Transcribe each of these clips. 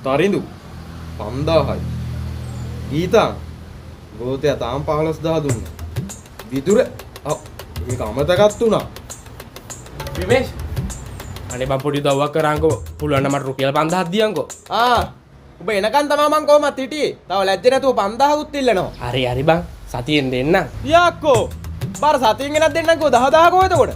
තරිඳු 5000යි. ගීතා ගෝතයා තාම 15000 දුන්නා. විදුර ඒක අමතකත් උනා. විමේෂ් අනේ බං පොඩි දව්වක් කරාන්කෝ පුළුවන් නම් මට රුපියල් 5000ක් දියන්කෝ. ඔබ එනකන් තමයි මං කොහමත් හිටියේ. තව ලැජ්ජ නැතුව 5000 උත් ඉල්ලනවා. හරි බං සතියෙන් දෙන්නම්. යක්කෝ බාර සතියෙන් ගෙනත් දෙන්නම්කෝ 10000 කොහෙද කොට?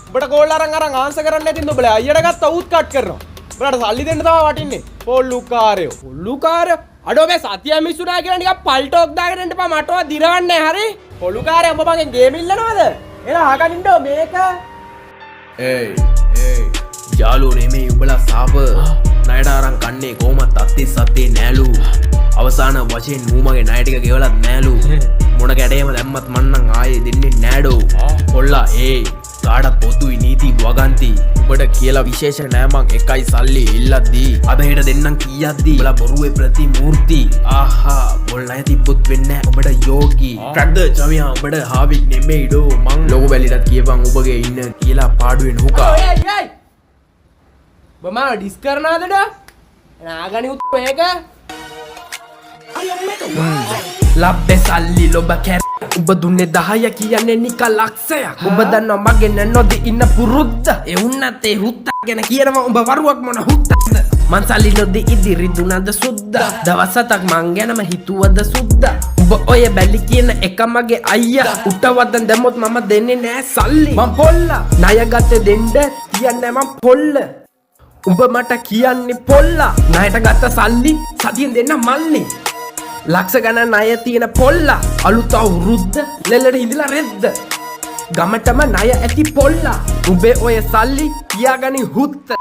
ඔබට කෝල් අරන් ආන්සර් කරන්න නැතිනම් ඔබලා අයියට ගත්ත උත් කට් කරනවා. ඔබලට සල්ලි දෙන්න තමයි වටින්නේ. පොල්ලුකාරයෝ. පොල්ලුකාරයෝ අඩෝ මේ සතිය මිස්සුනා කියලා නිකන් පල්ටෝක් දාගෙන ඉන්න එපා මටව දිරවන්නේ හරි. පොල්ලුකාරයෝ ඔබ මගෙන් ගේම් ඉල්ලනවද? එලා අහගෙන ඉන්නෝ මේක. ඒ යාළුවෝ නෙමෙයි උඹලා සාප ණයට අරන් කන්නේ කොහමත් අත්ති සත්තේ නෑලු අවසාන වශයෙන් මූමගේ ණය ටික ගෙවලත් නෑලු මොන කැඩේම දැම්මත් මන්නම් ආයේ දෙන්නේ නෑඩෝ කොල්ලා කාටත් පොතුයි නීති වගන්ති උඹට කියලා විශේෂ නෑ මං එකයි සල්ලි ඉල්ලද්දී අද හෙට දෙන්නම් කීයක්දී උඹලා බොරුවේ ප්‍රතිමූර්ති ආහා බොල් ණය තිබ්බොත් වෙන්නේ උඹට යෝගී ක්‍රක්ද චමියා උඹට හාවික් නෙමෙයිඩෝ මං ලොකු බැලිටත් කියපන් උඹගේ ඉන්න කියලා පාඩුවෙන් හුකා බමා ඩිස් කරනවද නාගනි උත් මේක ලබ්බේ සල්ලි ලොබ කැර උඹ දුන්නේ 10 කියන්නේ නික ලක්ෂයක් උඹ දන්නවා මගෙන් නොදී ඉන්න පුරුද්ද ඒ වුණත් ඒ හුත්ත ගැන කියනවා උඹ වරුවක් මොන හුත්තද මං සල්ලි නොදී ඉදිරි දුනද සුද්ද දවස් 7ක් මං ගැනම හිතුවද සුද්ද උඹ ඔය බැලි කියන එක මගේ අයියා උටවදන් දැම්මොත් මම දෙන්නේ නෑ සල්ලි මං පොල්ලා ණය ගත්තේ දෙන්න තියන්නේ මං පොල්ල උඹ මට කියන්නේ පොල්ලා ණයට ගත්ත සල්ලි සතියෙන් දෙන්න මල්ලි ලක්ෂ ගණන් ණය තියෙන පොල්ලා අලුත් අවුරුද්ද ලෙල්ලට හිඳලා රෙද්ද ගමටම ණය ඇති පොල්ලා උඹේ ඔය සල්ලි කියාගනි හුත්ත